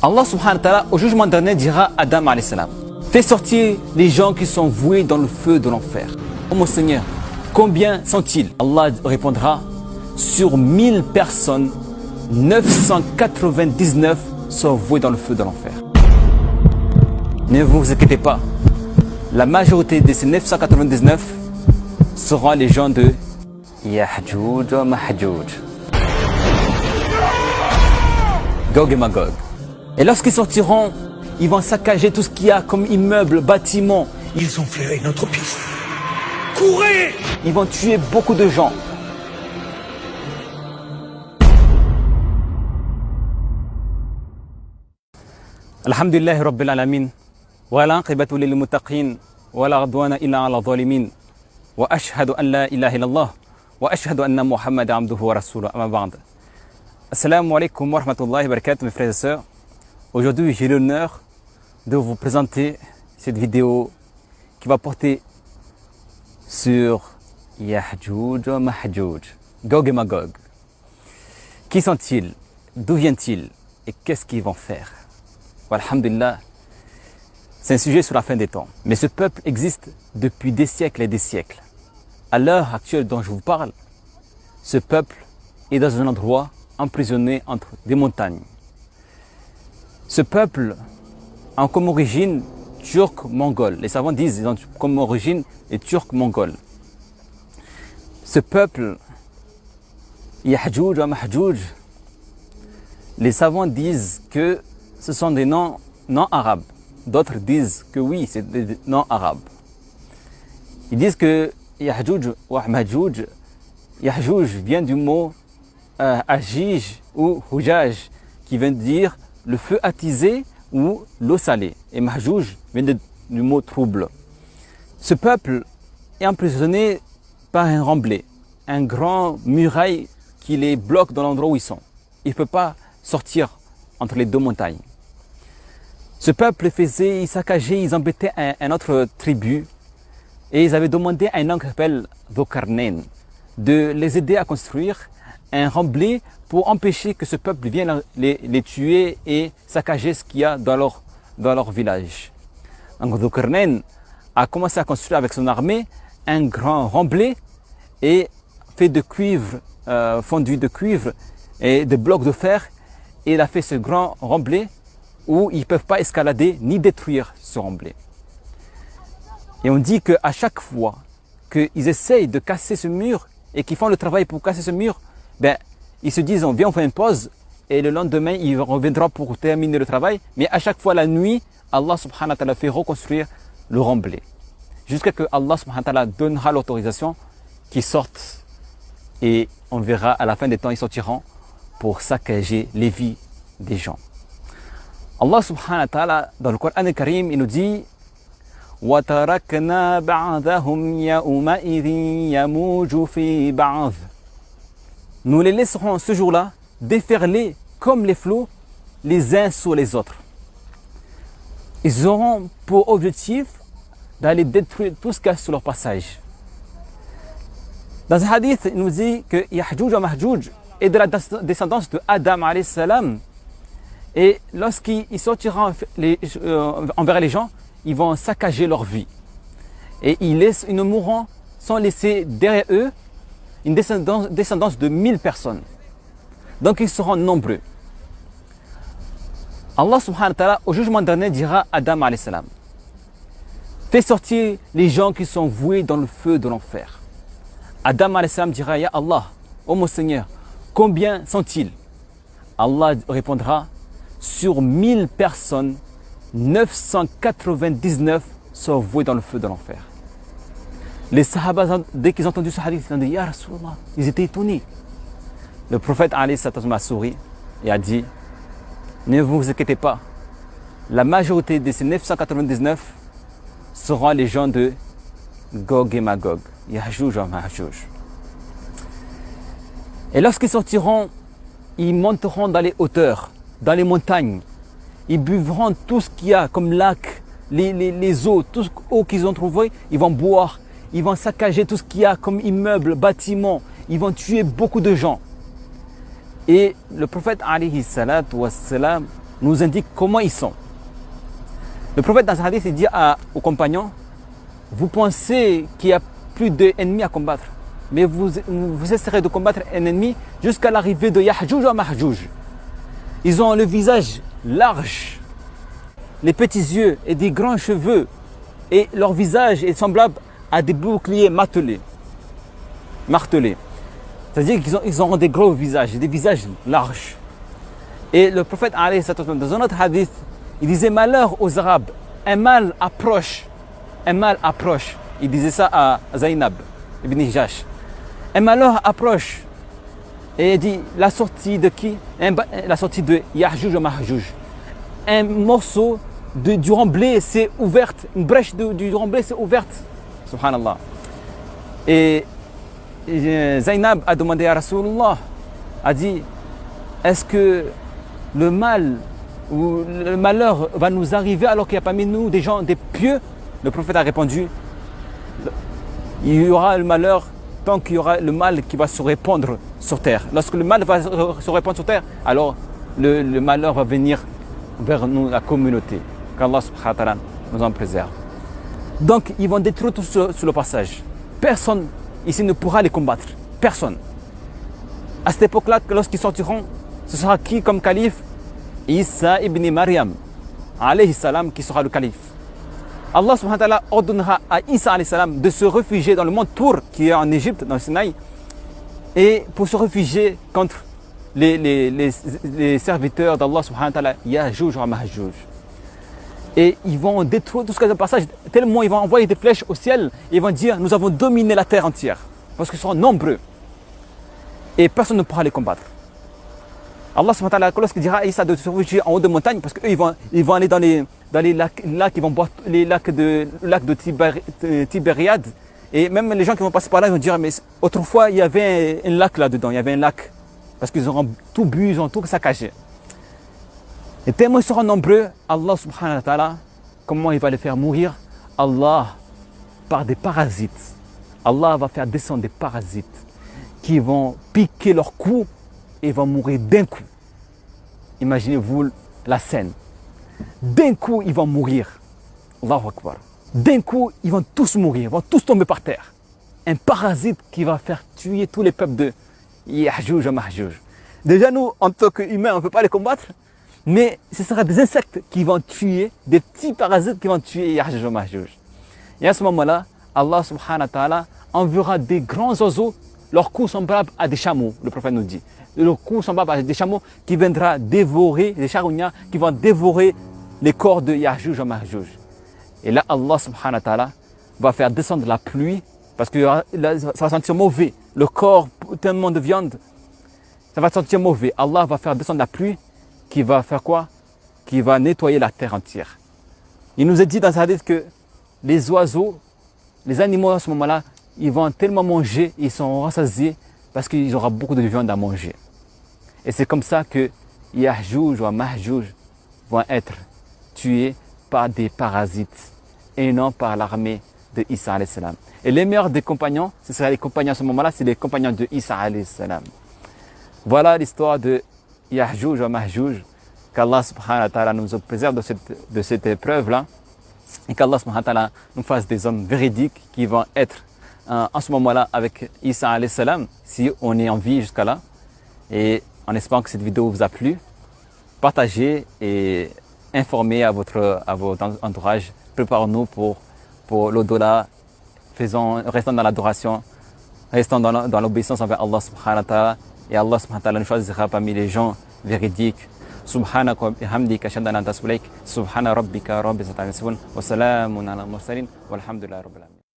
Allah subhanahu wa ta'ala au jugement dernier dira à Adam alayhi salam: fais sortir les gens qui sont voués dans le feu de l'enfer. Oh mon Seigneur, combien sont-ils? Allah répondra: sur 1000 personnes, 999 sont voués dans le feu de l'enfer. Ne vous inquiétez pas, la majorité de ces 999 seront les gens de Ya'juj wa Ma'juj, Gog et Magog. Et lorsqu'ils sortiront, ils vont saccager tout ce qu'il y a comme immeubles, bâtiments. Ils ont flairé notre piste. Courez! Ils vont tuer beaucoup de gens. Alhamdulillahi Rabbil Alamin. Wa l'aqibatu lil muttaqin. Wa la udwana illa ala zalimin. Wa ashhadu an la ilaha illallah. Wa ashhadu anna Muhammadan abduhu wa rasuluhu. Amma ba'd. Assalamu alaikum wa rahmatullahi wa barakatuh, mes frères et sœurs. Aujourd'hui, j'ai l'honneur de vous présenter cette vidéo qui va porter sur Ya'juj wa Ma'juj, Gog et Magog. Qui sont-ils? D'où viennent-ils? Et qu'est-ce qu'ils vont faire? Alhamdulillah, c'est un sujet sur la fin des temps. Mais ce peuple existe depuis des siècles et des siècles. À l'heure actuelle dont je vous parle, ce peuple est dans un endroit emprisonné entre des montagnes. Ce peuple a comme origine turc-mongole. Les savants disent qu'ils ont comme origine les turcs-mongols. Ce peuple, Ya'juj wa Ma'juj, les savants disent que ce sont des noms non arabes. D'autres disent que oui, c'est des noms arabes. Ils disent que Ya'juj wa Ma'juj, Ya'juj vient du mot Ajij ou Hujaj, qui veut dire le feu attisé ou l'eau salée. Et Ma'juj vient du mot trouble. Ce peuple est emprisonné par un remblai, un grand muraille qui les bloque dans l'endroit où ils sont. Ils ne peuvent pas sortir entre les deux montagnes. Ce peuple faisait, ils saccageaient, ils embêtaient une autre tribu et ils avaient demandé à un homme qui s'appelle Dhul-Qarnayn de les aider à construire un remblai pour empêcher que ce peuple vienne les tuer et saccager ce qu'il y a dans leur village. Donc Dhul-Qarnayn a commencé à construire avec son armée un grand remblai et fait de cuivre, fondu de cuivre et de blocs de fer. Et il a fait ce grand remblai où ils ne peuvent pas escalader ni détruire ce remblai. Et on dit qu'à chaque fois qu'ils essayent de casser ce mur et qu'ils font le travail pour casser ce mur, ben, ils se disent on vient, on fait une pause et le lendemain il reviendra pour terminer le travail. Mais à chaque fois la nuit, Allah subhanahu wa ta'ala fait reconstruire le remblai. Jusqu'à ce que Allah subhanahu wa ta'ala donnera l'autorisation qu'ils sortent. Et on verra à la fin des temps, ils sortiront pour saccager les vies des gens. Allah subhanahu wa ta'ala dans le Coran al-Karim, il nous dit وَتَرَكْنَا بَعْضَهُمْ يَوْمَئِذٍ يَمُوجُ فِي بَعْضٍ. Nous les laisserons ce jour-là déferler comme les flots les uns sur les autres. Ils auront pour objectif d'aller détruire tout ce qu'il y a sur leur passage. Dans un hadith, il nous dit que Ya'juj wa Ma'juj est de la descendance de Adam alayhi salam. Et lorsqu'ils sortiront envers les gens, ils vont saccager leur vie. Et ils ne mourront sans laisser derrière eux une descendance de 1000 personnes. Donc ils seront nombreux. Allah subhanahu wa ta'ala au jugement dernier dira à Adam alayhi salam: fais sortir les gens qui sont voués dans le feu de l'enfer. Adam alayhi salam dira: Ya Allah, ô mon Seigneur, combien sont-ils? Allah répondra: sur 1000 personnes, 999 sont voués dans le feu de l'enfer. Les Sahaba, dès qu'ils ont entendu ce hadith, ils ont dit: Ya Rasulallah, ils étaient étonnés. Le prophète alayhi salam a souri et a dit: ne vous inquiétez pas, la majorité de ces 999 seront les gens de Gog et Magog, Ya'juj wa Ma'juj. Et lorsqu'ils sortiront, ils monteront dans les hauteurs, dans les montagnes. Ils buvront tout ce qu'il y a comme lac, les eaux, tout ce qu'ils ont trouvé, ils vont boire. Ils vont saccager tout ce qu'il y a comme immeubles, bâtiments. Ils vont tuer beaucoup de gens. Et le prophète alayhi salatu wassalam nous indique comment ils sont. Le prophète dans ce hadith il dit aux compagnons, vous pensez qu'il y a plus d'ennemis à combattre, mais vous essaierez de combattre un ennemi jusqu'à l'arrivée de Yahjouj ou Mahjouj. Ils ont le visage large, les petits yeux et des grands cheveux, et leur visage est semblable à des boucliers martelés. C'est-à-dire qu'ils ont des gros visages, des visages larges. Et le prophète, dans un autre hadith, il disait malheur aux Arabes, un mal approche. Il disait ça à Zainab ibn Hijash. Un malheur approche. Et il dit la sortie de qui? La sortie de Yahjouj ou Mahjouj. Un morceau du remblai s'est ouverte, une brèche du remblai s'est ouverte. Subhanallah. Et Zainab a demandé à Rasulullah, a dit, est-ce que le mal ou le malheur va nous arriver alors qu'il n'y a parmi nous des gens, des pieux? Le prophète a répondu, il y aura le malheur tant qu'il y aura le mal qui va se répandre sur terre. Lorsque le mal va se répandre sur terre, alors le malheur va venir vers nous, la communauté. Qu'Allah subhanahu wa ta'ala nous en préserve. Donc ils vont détruire tout sur le passage. Personne ici ne pourra les combattre. Personne. À cette époque-là, lorsqu'ils sortiront, ce sera qui comme calife? Isa ibn Maryam, alayhi salam, qui sera le calife. Allah subhanahu wa ta'ala ordonnera à Isa alayhi salam de se réfugier dans le mont Tour qui est en Égypte, dans le Sinaï, et pour se réfugier contre les serviteurs d'Allah subhanahu wa ta'ala, Yahjouj wa Mahjouj. Et ils vont détruire tout ce qu'il y a de passage, tellement ils vont envoyer des flèches au ciel, et ils vont dire nous avons dominé la terre entière, parce qu'ils seront nombreux. Et personne ne pourra les combattre. Allah subhanahu wa ta'ala, lorsqu'il dira à Isa de se réfugier en haut de montagne, parce qu'eux ils vont aller dans les lacs, ils vont boire les lacs de Tibériade, et même les gens qui vont passer par là ils vont dire mais autrefois il y avait un lac là-dedans, il y avait un lac, parce qu'ils auront tout bu, ils ont tout saccagé. Et tellement ils seront nombreux, Allah subhanahu wa ta'ala, comment il va les faire mourir? Allah, par des parasites. Allah va faire descendre des parasites qui vont piquer leur cou et vont mourir d'un coup. Imaginez-vous la scène. D'un coup, ils vont mourir. Allahu Akbar. D'un coup, ils vont tous mourir, ils vont tous tomber par terre. Un parasite qui va faire tuer tous les peuples de Yahjouj et Mahjouj. Déjà, nous, en tant qu'humains, on ne peut pas les combattre, mais ce sera des insectes qui vont tuer, des petits parasites qui vont tuer Yahjouj et Mahjouj. Et à ce moment-là, Allah subhanahu wa ta'ala enverra des grands oiseaux, leur cou semblable à des chameaux, le prophète nous dit. Le cou semblable à des chameaux qui viendra dévorer, des charognats qui vont dévorer les corps de Yahjouj et Mahjouj. Et là, Allah subhanahu wa ta'ala va faire descendre la pluie parce que ça va sentir mauvais. Le corps, tellement de viande, ça va sentir mauvais. Allah va faire descendre la pluie qui va faire quoi? Qui va nettoyer la terre entière. Il nous est dit dans ce hadith que les oiseaux, les animaux à ce moment-là, ils vont tellement manger, ils sont rassasiés parce qu'ils auront beaucoup de viande à manger. Et c'est comme ça que Yahjouj ou Mahjouj vont être tués par des parasites et non par l'armée de Isa alayhi salam. Et les meilleurs des compagnons, ce seraient les compagnons à ce moment-là, c'est les compagnons de Isa alayhi salam. Voilà l'histoire de Yahjouj ou Mahjouj. Qu'Allah subhanahu wa ta'ala nous préserve de cette épreuve-là. Et qu'Allah subhanahu wa ta'ala nous fasse des hommes véridiques qui vont être en ce moment-là avec Isa alayhi salam, si on est en vie jusqu'à là. Et en espérant que cette vidéo vous a plu, partagez et informez à votre entourage. Préparons-nous pour l'au-delà. Restons dans l'adoration, restons dans l'obéissance envers Allah subhanahu wa ta'ala. Et Allah subhanahu wa ta'ala nous choisira parmi les gens véridiques. Subhanaka wa bihamdika ashhadu an la ilaha illa anta astaghfiruka wa atubu ilaik. Subhana rabbika rabbil izzati amma yasifun wa salamun ala al mursalin walhamdulillahi rabbil alamin.